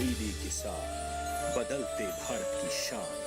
दीदी के साथ बदलते भारत की शान।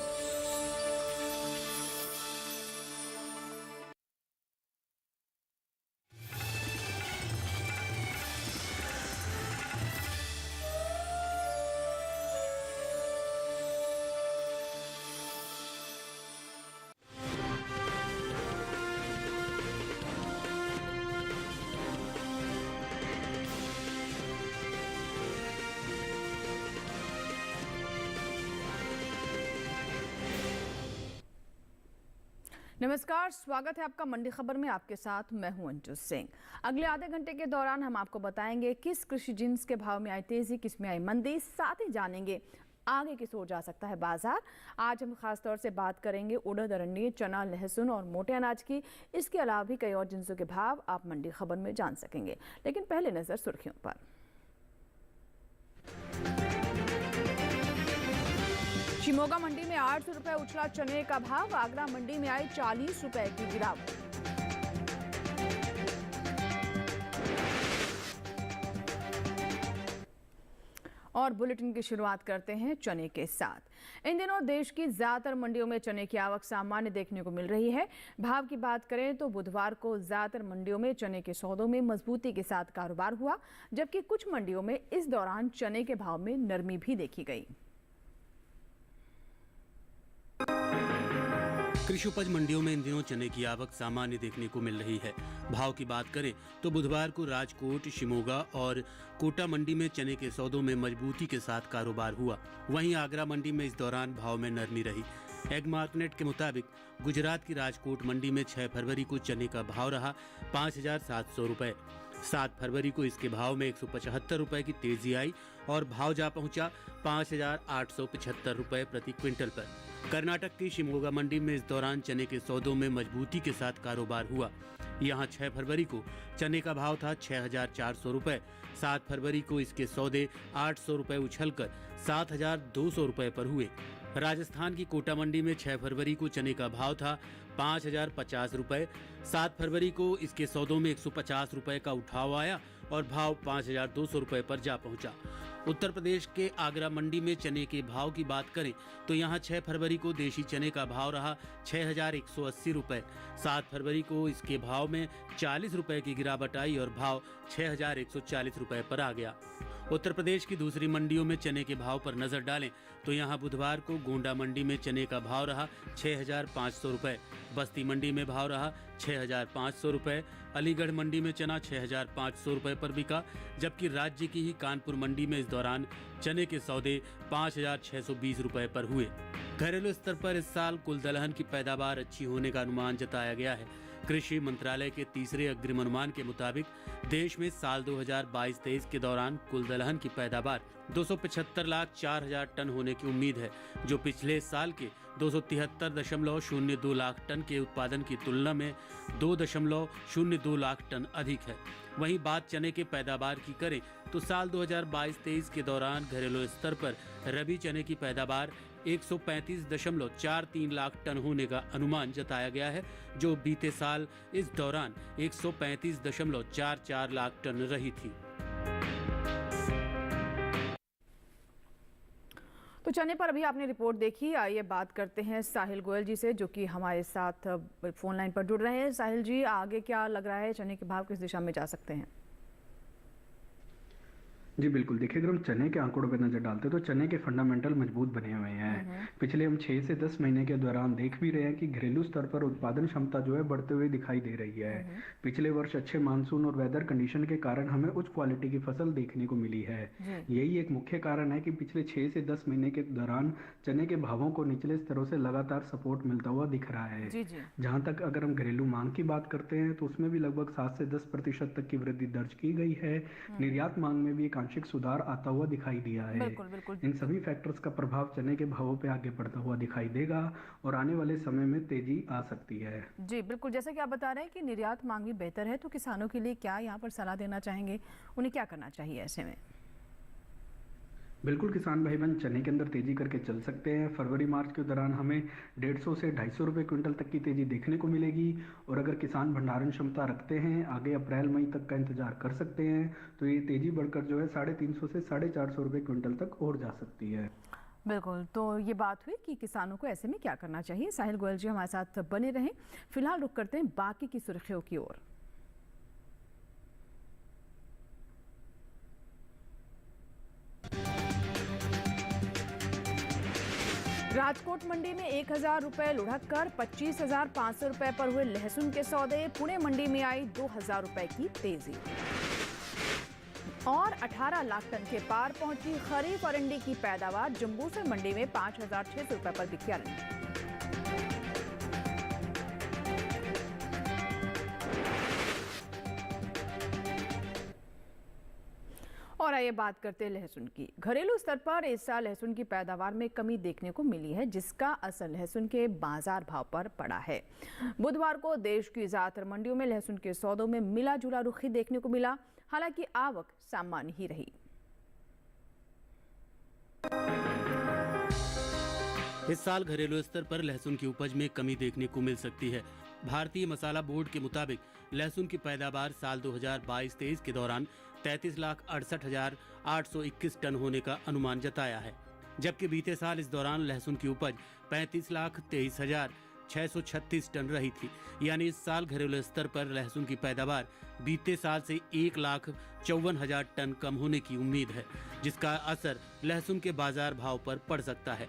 नमस्कार, स्वागत है आपका मंडी खबर में। आपके साथ मैं हूं अंजू सिंह। अगले आधे घंटे के दौरान हम आपको बताएंगे किस कृषि जिन्स के भाव में आई तेजी, किस में आई मंदी। साथ ही जानेंगे आगे किस ओर जा सकता है बाजार। आज हम खास तौर से बात करेंगे उड़द, अरंडी, चना, लहसुन और मोटे अनाज की। इसके अलावा भी कई और जिन्सों के भाव आप मंडी खबर में जान सकेंगे। लेकिन पहले नजर सुर्खियों पर। शिमोगा मंडी में 800 रुपए उछला चने का भाव। आगरा मंडी में आई 40 रुपए की गिरावट। और बुलेटिन की शुरुआत करते हैं चने के साथ। इन दिनों देश की ज्यादातर मंडियों में चने की आवक सामान्य देखने को मिल रही है। भाव की बात करें तो बुधवार को ज्यादातर मंडियों में चने के सौदों में मजबूती के साथ कारोबार हुआ, जबकि कुछ मंडियों में इस दौरान चने के भाव में नरमी भी देखी गई। कृषि उपज मंडियों में इन दिनों चने की आवक सामान्य देखने को मिल रही है। भाव की बात करें तो बुधवार को राजकोट, शिमोगा और कोटा मंडी में चने के सौदों में मजबूती के साथ कारोबार हुआ। वहीं आगरा मंडी में इस दौरान भाव में नरमी रही। एग मार्केट के मुताबिक गुजरात की राजकोट मंडी में 6 फरवरी को चने का भाव रहा 5,700 रुपए। 7 फरवरी को इसके भाव में 175 रुपए की तेजी आई और भाव जा पहुंचा 5,875 रुपए प्रति क्विंटल पर। कर्नाटक की शिमोगा मंडी में इस दौरान चने के सौदों में मजबूती के साथ कारोबार हुआ। यहां 6 फरवरी को चने का भाव था 6,400 रुपए। 7 फरवरी को इसके सौदे 800 रुपए उछलकर 7,200 रुपए पर हुए। राजस्थान की कोटा मंडी में 6 फरवरी को चने का भाव था 5,050 रुपए। 7 फरवरी को इसके सौदों में 150 रुपए का उठाव आया और भाव 5,200 रुपए पर जा पहुंचा। उत्तर प्रदेश के आगरा मंडी में चने के भाव की बात करें तो यहां 6 फरवरी को देशी चने का भाव रहा 6,180 रुपए। 7 फरवरी को इसके भाव में 40 रुपए की गिरावट आई और भाव 6,140 रुपए पर आ गया। उत्तर प्रदेश की दूसरी मंडियों में चने के भाव पर नजर डालें तो यहां बुधवार को गोंडा मंडी में चने का भाव रहा 6,500 रुपए। बस्ती मंडी में भाव रहा 6,500 रुपए। अलीगढ़ मंडी में चना 6,500 रुपए पर बिका, जबकि राज्य की ही कानपुर मंडी में इस दौरान चने के सौदे 5,620 रुपए पर हुए। घरेलू स्तर पर इस साल कुल दलहन की पैदावार अच्छी होने का अनुमान जताया गया है। कृषि मंत्रालय के तीसरे अग्रिम अनुमान के मुताबिक देश में साल 2022-23 के दौरान कुल दलहन की पैदावार 275,04,000 टन होने की उम्मीद है, जो पिछले साल के 273.02 लाख टन के उत्पादन की तुलना में 2.02 लाख टन अधिक है। वहीं बात चने के पैदावार की करें तो साल 2022-23 के दौरान घरेलू स्तर पर रबी चने की पैदावार 135.43 लाख टन होने का अनुमान जताया गया है, जो बीते साल इस दौरान 135.44 लाख टन रही थी। तो चने पर अभी आपने रिपोर्ट देखी। आइए बात करते हैं साहिल गोयल जी से, जो कि हमारे साथ फोन लाइन पर जुड़ रहे हैं। साहिल जी, आगे क्या लग रहा है, चने के भाव किस दिशा में जा सकते हैं? जी बिल्कुल, देखिए अगर हम चने के आंकड़ों पर नजर डालते हैं तो चने के फंडामेंटल मजबूत बने हुए हैं। पिछले हम 6 से 10 महीने के दौरान देख भी रहे हैं कि घरेलू स्तर पर उत्पादन क्षमता जो है बढ़ते हुए दिखाई दे रही है। पिछले वर्ष अच्छे मानसून और वेदर कंडीशन के कारण हमें उच्च क्वालिटी की फसल देखने को मिली है। यही एक मुख्य कारण है कि पिछले 6 से 10 महीने के दौरान चने के भावों को निचले स्तरों से लगातार सपोर्ट मिलता हुआ दिख रहा है। जहां तक अगर हम घरेलू मांग की बात करते हैं तो उसमें भी लगभग 7 से 10% तक की वृद्धि दर्ज की गई है। निर्यात मांग में भी एक आंशिक सुधार आता हुआ दिखाई दिया है। बिल्कुल। इन सभी फैक्टर्स का प्रभाव चने के भावों पे आगे बढ़ता हुआ दिखाई देगा और आने वाले समय में तेजी आ सकती है। जी बिल्कुल, जैसे कि आप बता रहे हैं कि निर्यात मांग भी बेहतर है, तो किसानों के लिए क्या यहाँ पर सलाह देना चाहेंगे, उन्हें क्या करना चाहिए ऐसे में? बिल्कुल किसान भाई बहन चने के अंदर तेजी करके चल सकते हैं। फरवरी मार्च के दौरान हमें 150 से 250 रुपये क्विंटल तक की तेजी देखने को मिलेगी। और अगर किसान भंडारण क्षमता रखते हैं आगे अप्रैल मई तक का इंतजार कर सकते हैं तो ये तेजी बढ़कर जो है 350 से 450 रुपये क्विंटल तक और जा सकती है। बिल्कुल, तो ये बात हुई कि किसानों को ऐसे में क्या करना चाहिए। साहिल गोयल जी हमारे साथ बने रहें। फिलहाल रुक करते हैं बाकी की सुर्खियों की ओर। राजकोट मंडी में 1000 रुपए लुढ़क कर 25,500 रुपए पर हुए लहसुन के सौदे। पुणे मंडी में आई 2000 रुपए की तेजी और 18 लाख टन के पार पहुंची खरीफ अरंडी की पैदावार। जम्बूसर मंडी में 5,600 रुपए पर बिकी अरंडी। और आइए बात करते हैं लहसुन की। घरेलू स्तर पर इस साल लहसुन की पैदावार में कमी देखने को मिली है, जिसका असर लहसुन के बाजार भाव पर पड़ा है। बुधवार को देश की ज्यादातर मंडियों में लहसुन के सौदों में मिला जुला रुख ही देखने को मिला। हालांकि आवक सामान्य ही रही। इस साल घरेलू स्तर पर लहसुन की उपज में कमी देखने को मिल सकती है। भारतीय मसाला बोर्ड के मुताबिक लहसुन की पैदावार साल 2022-23 के दौरान 33,68,821 टन होने का अनुमान जताया है, जबकि बीते साल इस दौरान लहसुन की उपज 35,23,636 टन रही थी। यानी इस साल घरेलू स्तर पर लहसुन की पैदावार बीते साल से 1,54,000 टन कम होने की उम्मीद है, जिसका असर लहसुन के बाजार भाव पर पड़ सकता है।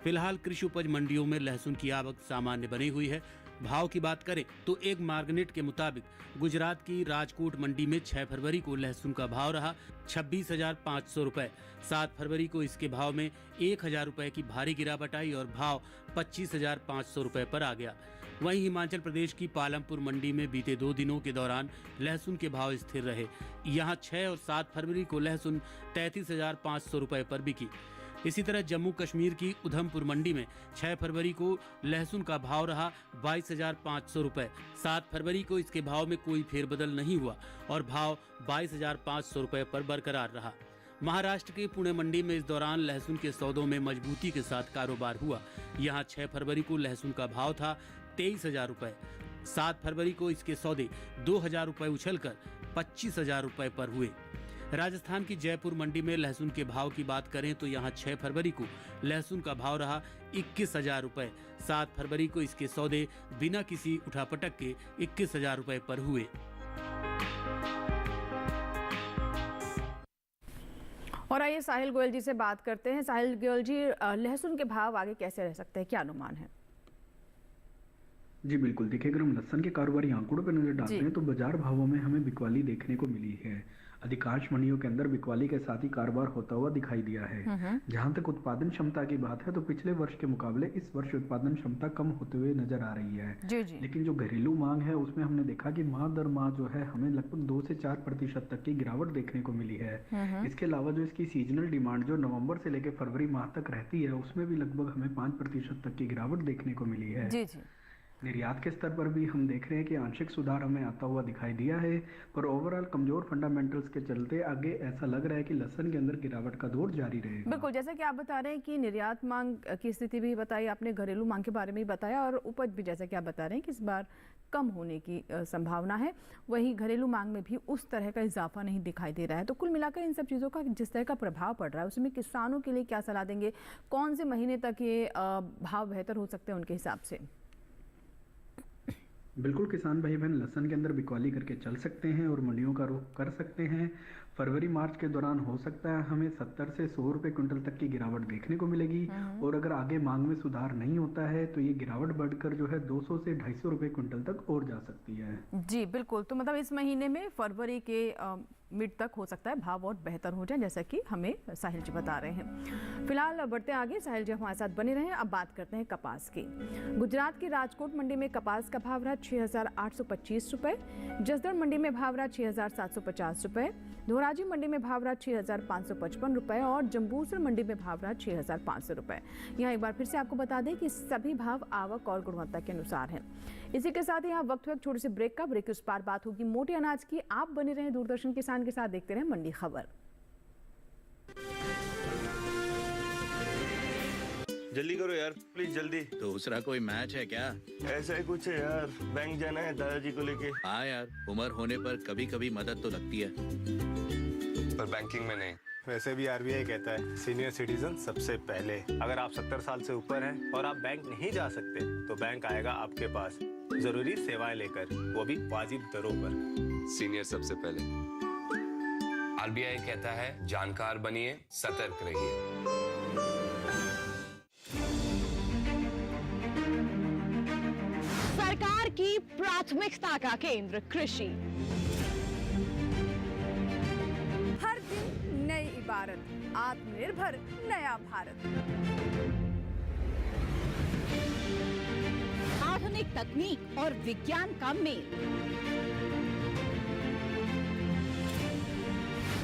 फिलहाल कृषि उपज मंडियों में लहसुन की आवक सामान्य बनी हुई है। भाव की बात करें तो एक मार्गनेट के मुताबिक गुजरात की राजकोट मंडी में 6 फरवरी को लहसुन का भाव रहा 26,500 रुपए। 7 फरवरी को इसके भाव में 1,000 रुपए की भारी गिरावट आई और भाव 25,500 रुपए पर आ गया। वहीं हिमाचल प्रदेश की पालमपुर मंडी में बीते 2 दिनों के दौरान लहसुन के भाव स्थिर रहे। यहाँ 6 और 7 फरवरी को लहसुन 33,500 रुपए पर बिकी। इसी तरह जम्मू कश्मीर की उधमपुर मंडी में 6 फरवरी को लहसुन का भाव रहा 22,500 रुपए। 7 फरवरी को इसके भाव में कोई फेरबदल नहीं हुआ और भाव 22,500 रुपए पर बरकरार रहा। महाराष्ट्र के पुणे मंडी में इस दौरान लहसुन के सौदों में मजबूती के साथ कारोबार हुआ। यहाँ 6 फरवरी को लहसुन का भाव था 23,000 रुपए। 7 फरवरी को इसके सौदे 2,000 रुपए उछलकर 25,000 रुपए पर हुए। राजस्थान की जयपुर मंडी में लहसुन के भाव की बात करें तो यहाँ 6 फरवरी को लहसुन का भाव रहा 21,000 रुपए। 7 फरवरी को इसके सौदे बिना किसी उठापटक के 21,000 रुपए पर हुए। और आइए साहिल गोयल जी से बात करते हैं। साहिल गोयल जी, लहसुन के भाव आगे कैसे रह सकते हैं, क्या अनुमान है? जी बिल्कुल, देखिए अगर हम लहसुन के कारोबारी आंकड़ों पर नजर डालते हैं तो बाजार भावों में हमें बिकवाली देखने को मिली है। अधिकांश मंडियों के अंदर बिकवाली के साथ ही कारोबार होता हुआ दिखाई दिया है। जहां तक उत्पादन क्षमता की बात है तो पिछले वर्ष के मुकाबले इस वर्ष उत्पादन क्षमता कम होते हुए नजर आ रही है। जी। लेकिन जो घरेलू मांग है उसमें हमने देखा कि माह दर माह जो है हमें लगभग 2 से 4% तक की गिरावट देखने को मिली है। इसके अलावा जो इसकी सीजनल डिमांड जो नवम्बर से लेकर फरवरी माह तक रहती है उसमें भी लगभग हमें 5% तक की गिरावट देखने को मिली है। जी। निर्यात के स्तर पर भी हम देख रहे हैं कि आंशिक सुधार हमें आता हुआ दिखाई दिया है, पर ओवरऑल कमजोर फंडामेंटल्स के चलते आगे ऐसा लग रहा है कि लहसुन के अंदर गिरावट का दौर जारी रहेगा। बिल्कुल, जैसा कि आप बता रहे हैं कि निर्यात मांग की स्थिति भी बताई आपने, घरेलू मांग के बारे में भी बताया और उपज भी जैसा कि आप बता रहे हैं कि इस बार कम होने की संभावना है। वहीं घरेलू मांग में भी उस तरह का इजाफा नहीं दिखाई दे रहा है। तो कुल मिलाकर इन सब चीज़ों का जिस तरह का प्रभाव पड़ रहा है उसमें किसानों के लिए क्या सलाह देंगे? कौन से महीने तक ये भाव बेहतर हो सकते हैं उनके हिसाब से? बिल्कुल किसान भाई बहन लहसुन के अंदर बिकवाली करके चल सकते हैं और मंडियों का रुख कर सकते हैं। फरवरी मार्च के दौरान हो सकता है हमें 70 से 100 रुपए क्विंटल तक की गिरावट देखने को मिलेगी और अगर आगे मांग में सुधार नहीं होता है तो ये गिरावट बढ़कर जो है 200 से 250 रुपए क्विंटल तक और जा सकती है। जी बिल्कुल, तो मतलब इस महीने में फरवरी के मिड तक हो सकता है भाव और बेहतर हो जाए, जैसा कि हमें साहिल जी बता रहे हैं। फिलहाल बढ़ते आगे, साहिल जी हमारे साथ बने रहें। अब बात करते हैं कपास की। गुजरात की राजकोट मंडी में कपास का भाव रहा 6,825 रुपए। जसदण मंडी में भाव रहा 6,750 रुपए। धोराजी मंडी में भाव रहा 6,555 रुपए और जम्बूसर मंडी में भाव रहा 6,500 रुपए। यहाँ एक बार फिर से आपको बता दें कि सभी भाव आवक और गुणवत्ता के अनुसार हैं। इसी के साथ यहाँ वक्त हुआ छोटे से ब्रेक का। ब्रेक के उस पार बात होगी मोटे अनाज की। आप बने रहें दूरदर्शन किसान के साथ, देखते रहें मंडी खबर। जल्दी करो यार, प्लीज जल्दी। दूसरा कोई मैच है क्या? ऐसा ही कुछ है यार, बैंक जाना है दादाजी को लेके। हाँ यार, उम्र होने पर कभी कभी मदद तो लगती है। पर बैंकिंग में नहीं। वैसे भी आरबीआई कहता है सीनियर सिटीजन सबसे पहले। अगर आप 70 साल से ऊपर हैं और आप बैंक नहीं जा सकते तो बैंक आएगा आपके पास जरूरी सेवाएं लेकर, वो भी वाजिब दरों पर। सीनियर सबसे पहले। आरबीआई कहता है जानकार बनिए, सतर्क रहिए। सरकार की प्राथमिकता का केंद्र कृषि। हर दिन नई इबारत, आत्मनिर्भर नया भारत। आधुनिक तकनीक और विज्ञान का मेल।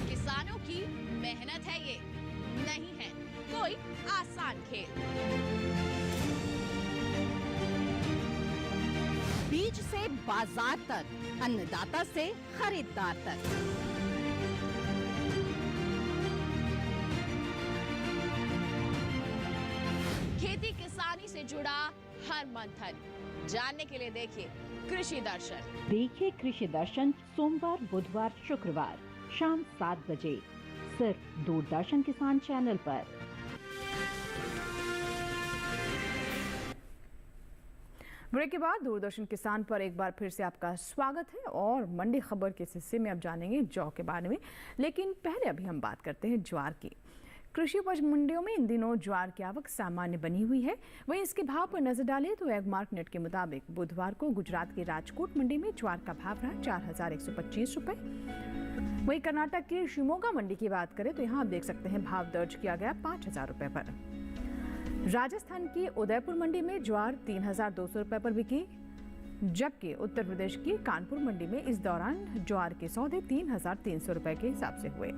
किसानों की मेहनत है ये, नहीं है कोई आसान खेल। बीज से बाजार तक, अन्नदाता से खरीदार तक। खेती किसानी से जुड़ा हर मंथन जानने के लिए देखिए कृषि दर्शन। देखिए कृषि दर्शन सोमवार, बुधवार, शुक्रवार शाम 7 बजे सिर्फ दूरदर्शन किसान चैनल पर। ब्रेक के बाद दूरदर्शन किसान पर एक बार फिर से आपका स्वागत है और मंडी खबर के इस हिस्से में अब जानेंगे जौ के बारे में। लेकिन पहले अभी हम बात करते हैं ज्वार की। कृषि उपज मंडियों में इन दिनों ज्वार की आवक सामान्य बनी हुई है। वहीं इसके भाव पर नजर डालें तो एगमार्क नेट के मुताबिक बुधवार को गुजरात की राजकोट मंडी में ज्वार का भाव रहा 4125 रुपए। वहीं कर्नाटक की शिमोगा मंडी की बात करें तो यहाँ आप देख सकते हैं भाव दर्ज किया गया 5000 रुपए पर। राजस्थान की उदयपुर मंडी में ज्वार 3200 रुपए पर बिकी, जबकि उत्तर प्रदेश की कानपुर मंडी में इस दौरान ज्वार के सौदे 3300 रुपए के हिसाब से हुए।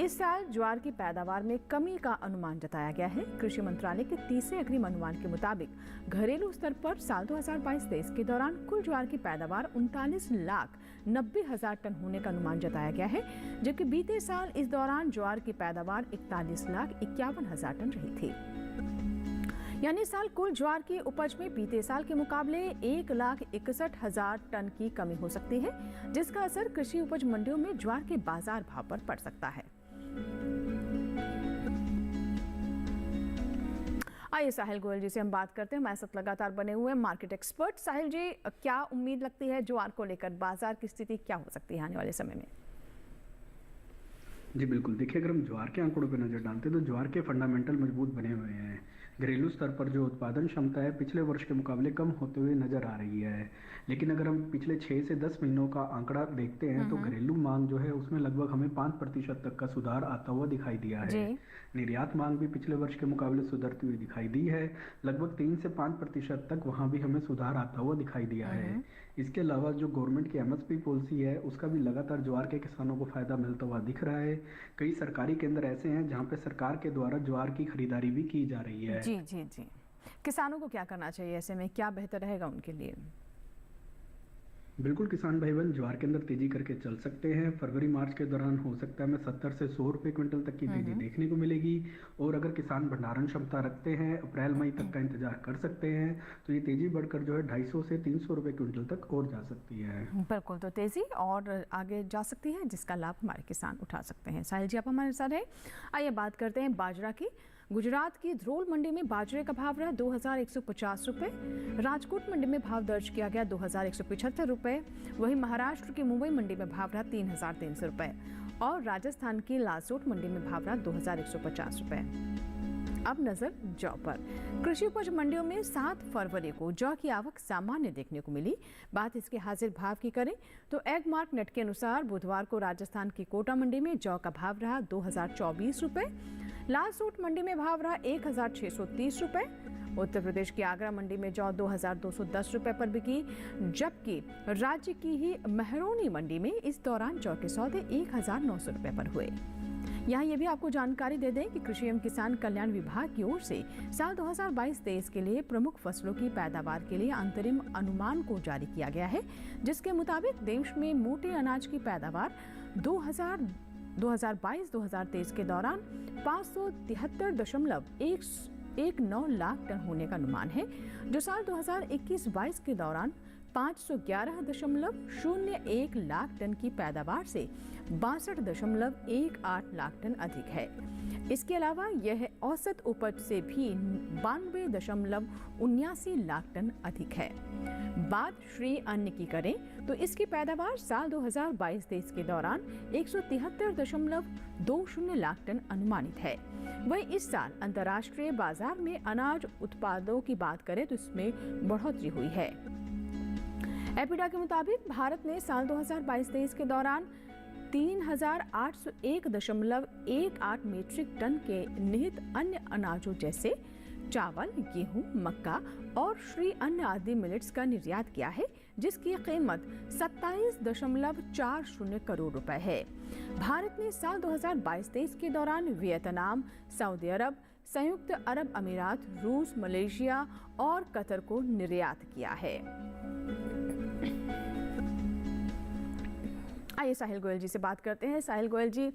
इस साल ज्वार की पैदावार में कमी का अनुमान जताया गया है। कृषि मंत्रालय के तीसरे अग्रिम अनुमान के मुताबिक घरेलू स्तर पर साल 2022-23 के दौरान कुल ज्वार की पैदावार 39,90,000 टन होने का अनुमान जताया गया है, जबकि बीते साल इस दौरान ज्वार की पैदावार 41,51,000 टन रही थी। यानी इस साल कुल ज्वार की उपज में बीते साल के मुकाबले 1,61,000 टन की कमी हो सकती है, जिसका असर कृषि उपज मंडियों में ज्वार के बाजार भाव पर पड़ सकता है। आइए साहिल गोयल जी से हम बात करते हैं। हमारे साथ लगातार बने हुए हैं मार्केट एक्सपर्ट। साहिल जी, क्या उम्मीद लगती है ज्वार को लेकर? बाजार की स्थिति क्या हो सकती है आने वाले समय में? जी बिल्कुल, देखिए अगर हम ज्वार के आंकड़ों पर नजर डालते हैं तो ज्वार के फंडामेंटल मजबूत बने हुए हैं। घरेलू स्तर पर जो उत्पादन क्षमता है पिछले वर्ष के मुकाबले कम होते हुए नजर आ रही है। लेकिन अगर हम पिछले 6 से 10 महीनों का आंकड़ा देखते हैं तो घरेलू मांग जो है उसमें लगभग हमें 5% तक का सुधार आता हुआ दिखाई दिया है। निर्यात मांग भी पिछले वर्ष के मुकाबले सुधरती हुई दिखाई दी है। लगभग 3 से 5% तक वहाँ भी हमें सुधार आता हुआ दिखाई दिया है। इसके अलावा जो गवर्नमेंट की MSP पॉलिसी है उसका भी लगातार ज्वार के किसानों को फायदा मिलता हुआ दिख रहा है। कई सरकारी केंद्र ऐसे हैं जहाँ पे सरकार के द्वारा ज्वार की खरीदारी भी की जा रही है। जी जी जी, किसानों को क्या करना चाहिए ऐसे में? क्या बेहतर रहेगा उनके लिए? बिल्कुल, किसान भाई बहन ज्वार के अंदर तेजी करके चल सकते हैं। फरवरी मार्च के दौरान हो सकता है हमें 70 से 100 रुपए क्विंटल तक की तेजी देखने को मिलेगी। और अगर किसान भंडारण क्षमता रखते हैं अप्रैल मई तक का इंतजार कर सकते हैं तो ये तेजी बढ़कर जो है 250 से 300 रुपए क्विंटल तक और जा सकती है। बिल्कुल, तो तेजी और आगे जा सकती है जिसका लाभ हमारे किसान उठा सकते हैं। साहिल जी आप हमारे साथ हैं। आइए बात करते हैं बाजरा की। गुजरात की ध्रोल मंडी में बाजरे का भाव रहा 2150 रुपए। राजकोट मंडी में भाव दर्ज किया गया 2175 रुपए। वहीं महाराष्ट्र की मुंबई मंडी में भाव रहा 3300 रुपए और राजस्थान की लालसोट मंडी में भाव रहा 2150 रुपए। अब नजर जौ पर। कृषि उपज मंडियों में 7 फरवरी को जौ की आवक सामान्य देखने को मिली। बात इसके हाजिर भाव की करें तो एगमार्क नेट के अनुसार बुधवार को राजस्थान की कोटा मंडी में जौ का भाव रहा 2024 रुपए। लालसोट मंडी में भाव रहा 1630 रुपए। उत्तर प्रदेश की आगरा मंडी में जौ 2210 रुपए पर बिकी, जबकि राज्य की ही महरौनी मंडी में इस दौरान जौ के सौदे 1900 रुपए पर हुए। यहाँ ये भी आपको जानकारी दे दें कि कृषि एवं किसान कल्याण विभाग की ओर से साल 2022-23 के लिए प्रमुख फसलों की पैदावार के लिए अंतरिम अनुमान को जारी किया गया है, जिसके मुताबिक देश में मोटे अनाज की पैदावार 2022-2023 के दौरान 573.1 5.19 लाख टन होने का अनुमान है, जो साल 2021-22 के दौरान 511.01 लाख टन की पैदावार से 62.18 लाख टन अधिक है। इसके अलावा यह औसत उपज से भी 92.79 लाख टन अधिक है। बात श्री अन्न की करें तो इसकी पैदावार साल 2022-23 के दौरान 173.20 लाख टन अनुमानित है। वहीं इस साल अंतर्राष्ट्रीय बाजार में अनाज उत्पादों की बात करें तो इसमें बढ़ोतरी हुई है। एपिडा के मुताबिक भारत ने साल 2022-23 के दौरान 3801.18 मीट्रिक टन के निहित अन्य अनाजों जैसे चावल, गेहूं, मक्का और श्री अन्न आदि मिलेट्स का निर्यात किया है, जिसकी कीमत 27.40 करोड़ रुपए है। भारत ने साल 2022-23 के दौरान वियतनाम, सऊदी अरब, संयुक्त अरब अमीरात, रूस, मलेशिया और कतर को निर्यात किया है। आइए साहिल गोयल जी से बात करते हैं। साहिल गोयल जी,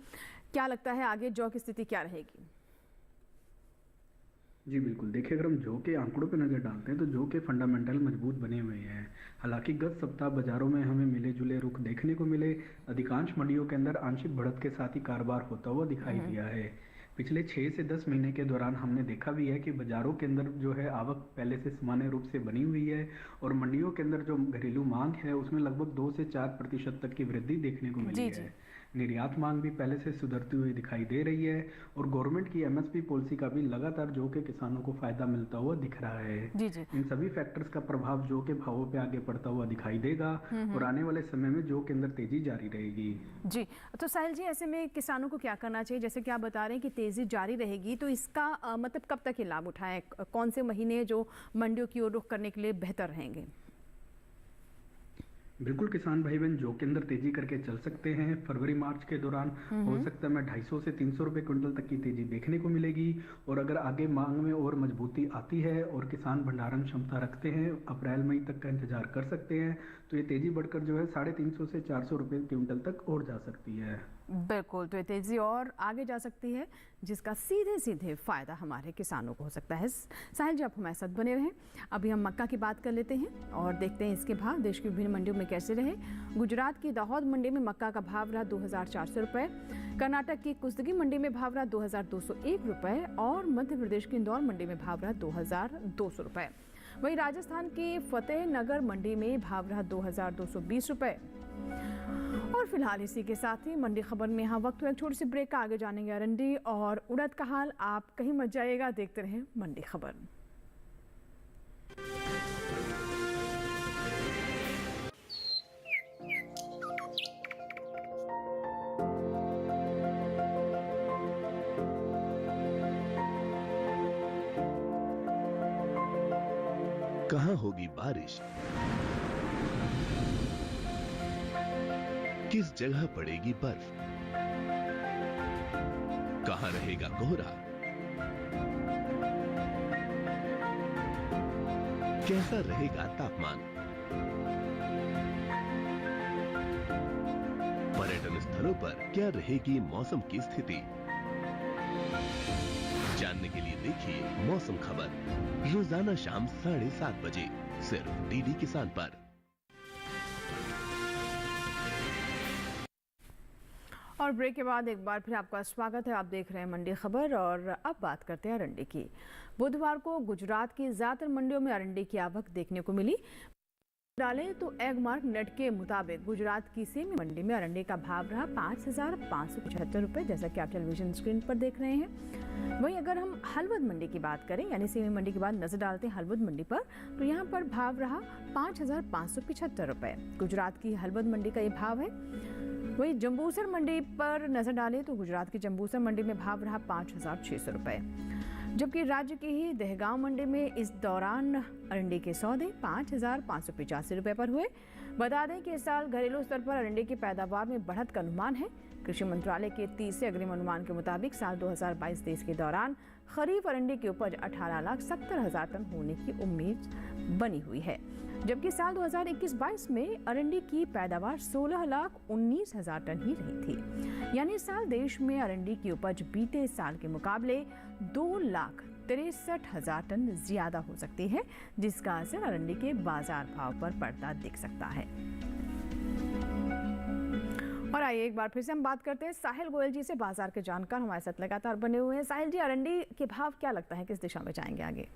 क्या लगता है आगे जौ की स्थिति क्या रहेगी? जी बिल्कुल, देखिए अगर हम जौ के आंकड़ों पर नज़र डालते हैं तो जौ के फंडामेंटल मजबूत बने हुए हैं। हालांकि गत सप्ताह बाजारों में हमें मिले जुले रुख देखने को मिले। अधिकांश मंडियों के अंदर आंशिक बढ़त के साथ ही कारोबार होता हुआ दिखाई दिया है। पिछले 6 से 10 महीने के दौरान हमने देखा भी है कि बाजारों के अंदर जो है आवक पहले से सामान्य रूप से बनी हुई है और मंडियों के अंदर जो घरेलू मांग है उसमें लगभग 2 से 4% तक की वृद्धि देखने को मिली है। निर्यात मांग भी पहले से सुधरती हुई दिखाई दे रही है और गवर्नमेंट की एमएसपी पॉलिसी का भी लगातार जौ के किसानों को फायदा मिलता हुआ दिख रहा है। इन सभी फैक्टर्स का प्रभाव जौ के भावों पे आगे पड़ता हुआ दिखाई देगा और आने वाले समय में जौ के अंदर तेजी जारी रहेगी। जी, तो साहिल जी, ऐसे में किसानों को क्या करना चाहिए? जैसे कि आप बता रहे हैं कि तेजी जारी रहेगी, तो इसका मतलब कब तक ये लाभ उठाएं? कौन से महीने जो मंडियों की ओर रुख करने के लिए बेहतर रहेंगे? बिल्कुल, किसान भाई बहन जौ के अंदर तेजी करके चल सकते हैं। फरवरी मार्च के दौरान हो सकता है 250 से 300 रुपए क्विंटल तक की तेजी देखने को मिलेगी और अगर आगे मांग में और मजबूती आती है और किसान भंडारण क्षमता रखते हैं, अप्रैल मई तक का इंतजार कर सकते हैं, तो ये तेजी बढ़कर जो है 350 से 400 रुपए क्विंटल तक और जा सकती है। बिल्कुल, तो ये तेजी और आगे जा सकती है, जिसका सीधे सीधे फायदा हमारे किसानों को हो सकता है। साहिल जी, आप हमारे साथ बने रहें। अभी हम मक्का की बात कर लेते हैं और देखते हैं इसके भाव देश की विभिन्न मंडियों में कैसे रहे। गुजरात की दाहोद मंडी में मक्का का भाव रहा 2400 रुपये, कर्नाटक की कुसदगी मंडी में भाव रहा 2201 रुपये और मध्य प्रदेश की इंदौर मंडी में भाव रहा 2200 रुपये। वहीं राजस्थान की फतेहनगर मंडी में भाव रहा 2220 रुपये। और फिलहाल इसी के साथ ही मंडी खबर में यहाँ वक्त हुआ एक छोटी सी ब्रेक का। आगे जानेंगे अरंडी और उड़द का हाल। आप कहीं मत जाइएगा, देखते रहें मंडी खबर। कहाँ होगी बारिश, किस जगह पड़ेगी बर्फ, कहां रहेगा कोहरा, कैसा रहेगा तापमान, पर्यटन स्थलों पर क्या रहेगी मौसम की स्थिति। जानने के लिए देखिए मौसम खबर रोजाना शाम 7:30 बजे सिर्फ डीडी किसान पर। और ब्रेक के बाद एक बार फिर आपका स्वागत है। आप देख रहे हैं मंडी खबर और अब बात करते हैं अरंडी की। बुधवार को गुजरात की ज्यादातर मंडियों में अरंडी की आवक देखने को मिली। डालें तो एगमार्क नेट के मुताबिक गुजरात की सेमी मंडी में अरंडी का भाव रहा 5575 रुपये, जैसा कि आप टेलीविजन स्क्रीन पर देख रहे हैं। वहीं अगर हम हलवद मंडी की बात करें, यानी सेमी मंडी के बाद नजर डालते हैं हलवद मंडी पर, तो यहाँ पर भाव रहा 5575 रुपये। गुजरात की हलवद मंडी का ये भाव है। वहीं जम्बूसर मंडी पर नजर डालें तो गुजरात की जम्बूसर मंडी में भाव रहा 5600 रुपये, जबकि राज्य की ही दहगांव मंडी में इस दौरान अरंडी के सौदे 5585 रुपये पर हुए। बता दें कि इस साल घरेलू स्तर पर अरंडी की पैदावार में बढ़त का अनुमान है, कृषि मंत्रालय के तीसरे अग्रिम अनुमान के मुताबिक साल 2022-23 के दौरान खरीफ अरंडी की उपज 18,70,000 टन होने की उम्मीद बनी हुई है, जबकि साल 2021-22 में अरंडी की पैदावार 16,19,000 टन ही रही थी। यानी इस साल देश में अरंडी की उपज बीते साल के मुकाबले 2,63,000 टन ज्यादा हो सकती है, जिसका असर अरंडी के बाजार भाव पर पड़ता दिख सकता है। और आइए एक बार फिर से हम बात करते हैं साहिल गोयल जी से, बाजार के जानकार हमारे साथ लगातार बने हुए हैं। साहिल जी, अरंडी के भाव क्या लगता है किस दिशा में जाएंगे आगे?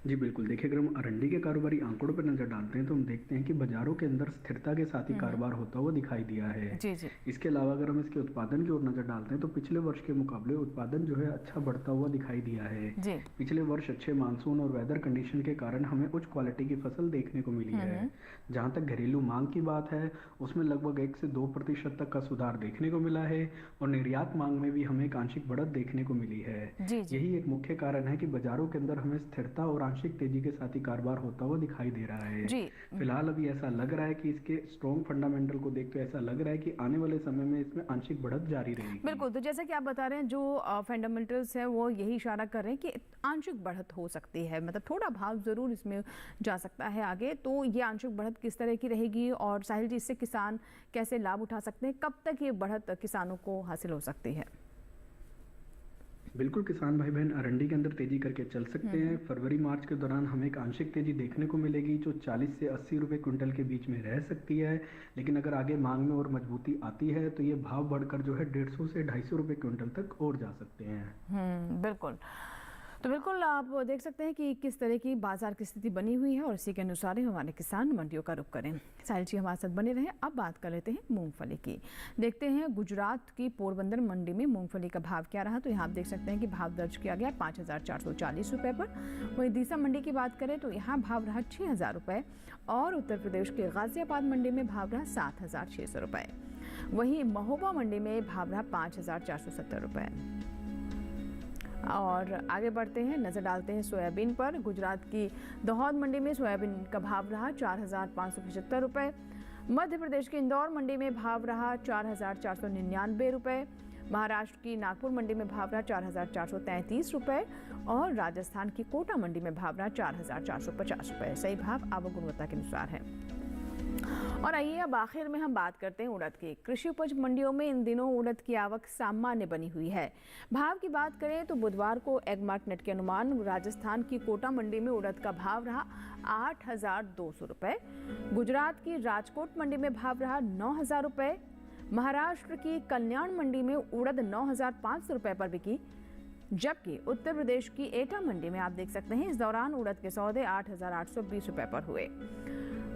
जी बिल्कुल, देखिए अगर हम अरंडी के कारोबारी आंकड़ों पर नजर डालते हैं तो हम देखते हैं कि बाजारों के अंदर स्थिरता के साथ ही कारोबार होता हुआ दिखाई दिया है। जी जी। इसके अलावा अगर हम इसके उत्पादन की ओर नजर डालते हैं तो पिछले वर्ष के मुकाबले उत्पादन जो है अच्छा बढ़ता हुआ दिखाई दिया है। जी। पिछले वर्ष अच्छे मानसून और वेदर कंडीशन के कारण हमें उच्च क्वालिटी की फसल देखने को मिली है। जहाँ तक घरेलू मांग की बात है उसमें लगभग 1 से 2% तक का सुधार देखने को मिला है और निर्यात मांग में भी हमें एक आंशिक बढ़त देखने को मिली है। यही एक मुख्य कारण है कि बाजारों के अंदर हमें स्थिरता और आंशिक तेजी के साथ कारोबार होता हुआ दिखाई दे रहा है। फिलहाल अभी ऐसा लग रहा है कि इसके स्ट्रॉन्ग फंडामेंटल को देखते हुए ऐसा लग रहा है कि आने वाले समय में इसमें आंशिक बढ़त जारी रहेगी। बिल्कुल, तो जैसा कि आप बता रहे हैं जो फंडामेंटल्स है वो यही इशारा कर रहे हैं कि आंशिक बढ़त हो सकती है, मतलब थोड़ा भाव जरूर इसमें जा सकता है आगे। तो ये आंशिक बढ़त किस तरह की रहेगी और साहिल जी इससे किसान कैसे लाभ उठा सकते हैं, कब तक ये बढ़त किसानों को हासिल हो सकती है? बिल्कुल, किसान भाई बहन अरंडी के अंदर तेजी करके चल सकते हैं। फरवरी मार्च के दौरान हमें एक आंशिक तेजी देखने को मिलेगी जो 40 से 80 रुपए क्विंटल के बीच में रह सकती है, लेकिन अगर आगे मांग में और मजबूती आती है तो ये भाव बढ़कर जो है 150 से 250 रुपए क्विंटल तक और जा सकते हैं। बिल्कुल, तो बिल्कुल आप देख सकते हैं कि किस तरह की बाजार की स्थिति बनी हुई है और इसी के अनुसार ही हमारे किसान मंडियों का रुख करें। साहिल जी हमारे साथ बने रहे। अब बात कर लेते हैं मूंगफली की। देखते हैं गुजरात की पोरबंदर मंडी में मूंगफली का भाव क्या रहा। तो यहाँ आप देख सकते हैं कि भाव दर्ज किया गया 5,440 रुपये पर। वहीं दीसा मंडी की बात करें तो यहाँ भाव रहा 6,000 रुपये और उत्तर प्रदेश के गाजियाबाद मंडी में भाव रहा 7,600 रुपये। वहीं महोबा मंडी में भाव रहा 5,470 रुपये। और आगे बढ़ते हैं, नजर डालते हैं सोयाबीन पर। गुजरात की दाहोद मंडी में सोयाबीन का भाव रहा 4,575 रुपये। मध्य प्रदेश की इंदौर मंडी में भाव रहा 4,499 रुपये। महाराष्ट्र की नागपुर मंडी में भाव रहा 4,433 रुपये और राजस्थान की कोटा मंडी में भाव रहा 4,450 रुपये। सही भाव आवक गुणवत्ता के अनुसार है। और आइए अब आखिर में हम बात करते हैं उड़द की। कृषि उपज मंडियों में इन दिनों उड़द की आवक सामान्य बनी हुई है। भाव की बात करें तो बुधवार को एगमार्क नेट के अनुमान राजस्थान की कोटा मंडी में उड़द का भाव रहा 8,200 रुपये। गुजरात की राजकोट मंडी में भाव रहा 9,000 रुपये। महाराष्ट्र की कल्याण मंडी में उड़द 9,500 रुपये पर बिकी, जबकि उत्तर प्रदेश की एटा मंडी में आप देख सकते हैं इस दौरान उड़द के सौदे 8,820 रुपये पर हुए।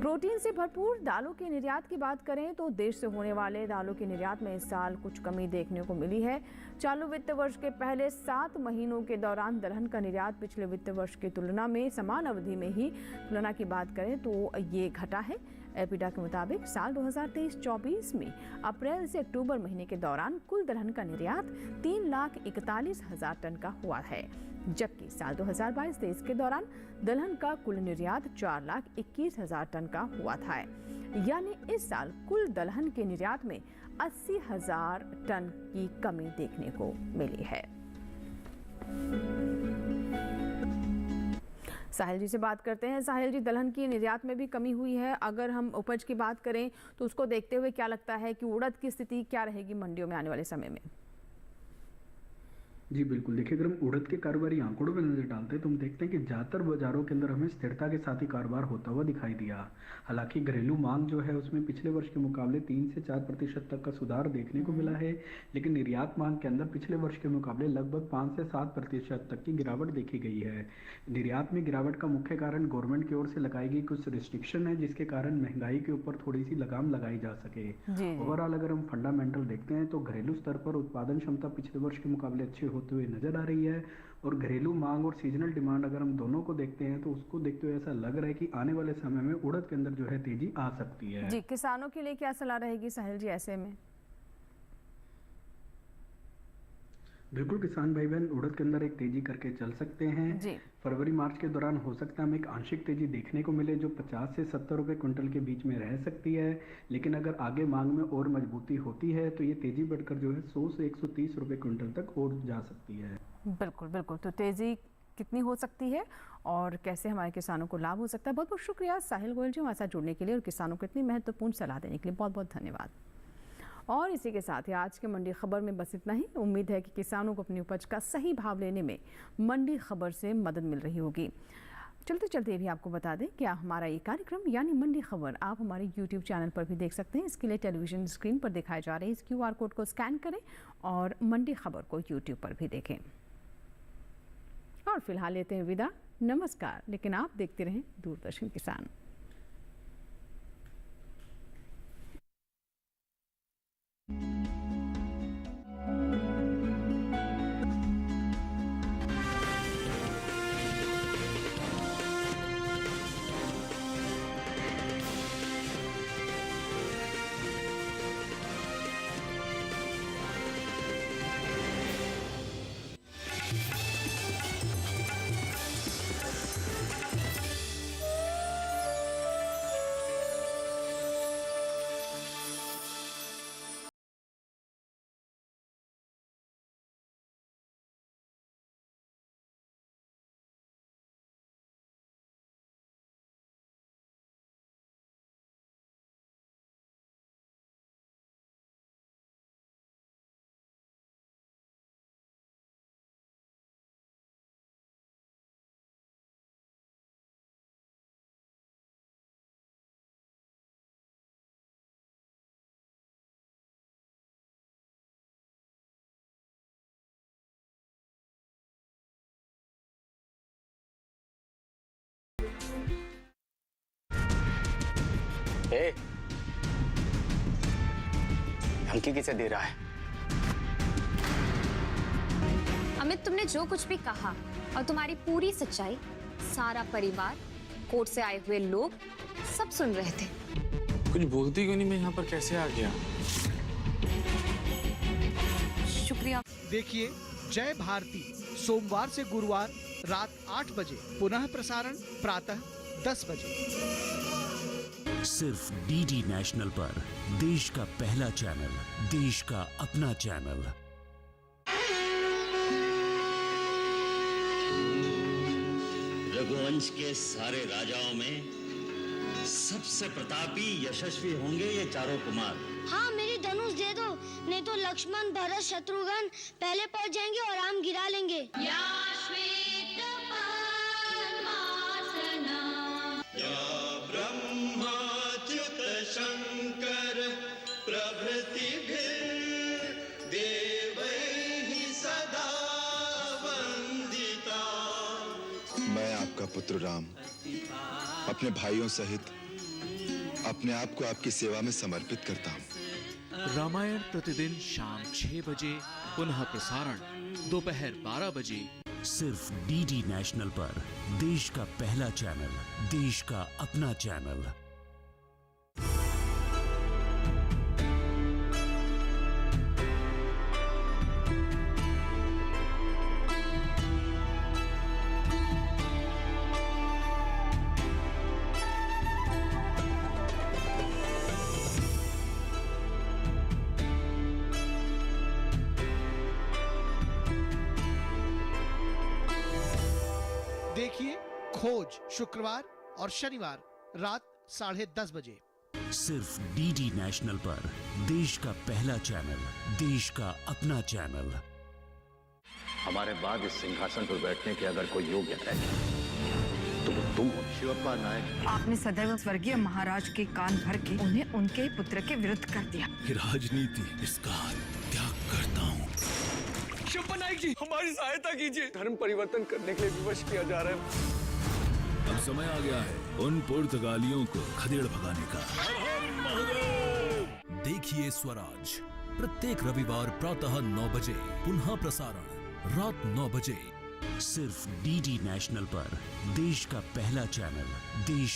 प्रोटीन से भरपूर दालों के निर्यात की बात करें तो देश से होने वाले दालों के निर्यात में इस साल कुछ कमी देखने को मिली है। चालू वित्त वर्ष के पहले 7 महीनों के दौरान दलहन का निर्यात पिछले वित्त वर्ष की तुलना में समान अवधि में ही तुलना की बात करें तो ये घटा है। एपिडा के मुताबिक साल 2023-24 में अप्रैल से अक्टूबर महीने के दौरान कुल दलहन का निर्यात 3,41,000 टन का हुआ है, जबकि साल 2022-23 के दौरान दलहन का कुल निर्यात 4,21,000 टन का हुआ था। यानी इस साल कुल दलहन के निर्यात में 80,000 टन की कमी देखने को मिली है। साहिल जी से बात करते हैं। साहिल जी, दलहन की निर्यात में भी कमी हुई है। अगर हम उपज की बात करें तो उसको देखते हुए क्या लगता है कि उड़द की स्थिति क्या रहेगी मंडियों में आने वाले समय में? जी बिल्कुल, देखिए अगर हम उड़द के कारोबारी आंकड़ों पर नजर डालते हैं तो हम देखते हैं कि ज़्यादातर बाजारों के अंदर हमें स्थिरता के साथ ही कारोबार होता हुआ दिखाई दिया। हालांकि घरेलू मांग जो है उसमें पिछले वर्ष के मुकाबले 3 से 4% तक का सुधार देखने को मिला है, लेकिन निर्यात मांग के अंदर पिछले वर्ष के मुकाबले लगभग 5 से 7% तक की गिरावट देखी गई है। निर्यात में गिरावट का मुख्य कारण गवर्नमेंट की ओर से लगाई गई कुछ रिस्ट्रिक्शन है, जिसके कारण महंगाई के ऊपर थोड़ी सी लगाम लगाई जा सके। ओवरऑल अगर हम फंडामेंटल देखते हैं तो घरेलू स्तर पर उत्पादन क्षमता पिछले वर्ष के मुकाबले अच्छी होते हुए नजर आ रही है और घरेलू मांग और सीजनल डिमांड अगर हम दोनों को देखते हैं तो उसको देखते हुए ऐसा लग रहा है कि आने वाले समय में उड़द के अंदर जो है तेजी आ सकती है। जी, किसानों के लिए क्या सलाह रहेगी साहिल जी ऐसे में? बिल्कुल किसान भाई बहन, उड़द के अंदर एक तेजी करके चल सकते हैं जी। फरवरी मार्च के दौरान हो सकता है हमें एक आंशिक तेजी देखने को मिले जो 50 से 70 रुपए क्विंटल के बीच में रह सकती है। लेकिन अगर आगे मांग में और मजबूती होती है तो ये तेजी बढ़कर जो है 100 से 130 रुपए क्विंटल तक और जा सकती है। बिल्कुल बिल्कुल। तो तेज़ी कितनी हो सकती है और कैसे हमारे किसानों को लाभ हो सकता है। बहुत बहुत शुक्रिया साहिल गोयल जी हमारे साथ जुड़ने के लिए और किसानों को इतनी महत्वपूर्ण सलाह देने के लिए बहुत बहुत धन्यवाद। और इसी के साथ ही आज के मंडी खबर में बस इतना ही। उम्मीद है कि किसानों को अपनी उपज का सही भाव लेने में मंडी खबर से मदद मिल रही होगी। चलते चलते भी आपको बता दें कि हमारा ये कार्यक्रम यानी मंडी खबर आप हमारे YouTube चैनल पर भी देख सकते हैं। इसके लिए टेलीविजन स्क्रीन पर दिखाए जा रहे इस QR कोड को स्कैन करें और मंडी खबर को YouTube पर भी देखें। और फिलहाल लेते हैं विदा, नमस्कार। लेकिन आप देखते रहें दूरदर्शन किसान। धमकी किसे दे रहा है? अमित, तुमने जो कुछ भी कहा और तुम्हारी पूरी सच्चाई सारा परिवार, कोर्ट से आए हुए लोग सब सुन रहे थे। कुछ बोलती क्यों नहीं? मैं यहाँ पर कैसे आ गया? शुक्रिया। देखिए जय भारती सोमवार से गुरुवार रात 8 बजे, पुनः प्रसारण प्रातः 10 बजे। सिर्फ डीडी नेशनल पर, देश का पहला चैनल, देश का अपना चैनल। रघुवंश के सारे राजाओं में सबसे प्रतापी यशस्वी होंगे ये चारों कुमार। हाँ, मेरी धनुष दे दो, नहीं तो लक्ष्मण भरत शत्रुघ्न पहले पहुंच जाएंगे और हम गिरा लेंगे। शंकर प्रभृति देवैहि सदा वंदिता। मैं आपका पुत्र राम अपने भाइयों सहित अपने आप को आपकी सेवा में समर्पित करता हूँ। रामायण प्रतिदिन शाम 6 बजे, पुनः प्रसारण दोपहर 12 बजे। सिर्फ डीडी नेशनल पर, देश का पहला चैनल, देश का अपना चैनल। देखिए खोज शुक्रवार और शनिवार रात 10:30 बजे। सिर्फ डीडी नेशनल पर, देश का पहला चैनल, देश का अपना चैनल। हमारे बाद इस सिंहासन पर बैठने के अगर कोई योग्य है तो वो तुम हो, शिवप्पा नायक। आपने सदैव स्वर्गीय महाराज के कान भर के उन्हें उनके पुत्र के विरुद्ध कर दिया। राजनीति इसका त्याग करता हूँ। शिवप्पा नायक जी, हमारी सहायता कीजिए। धर्म परिवर्तन करने के लिए विवश किया जा रहा है। अब समय आ गया है उन पुर्तगालियों को खदेड़ भगाने का। देखिए स्वराज प्रत्येक रविवार प्रातः 9 बजे, पुनः प्रसारण रात 9 बजे। सिर्फ डीडी नेशनल पर, देश का पहला चैनल, देश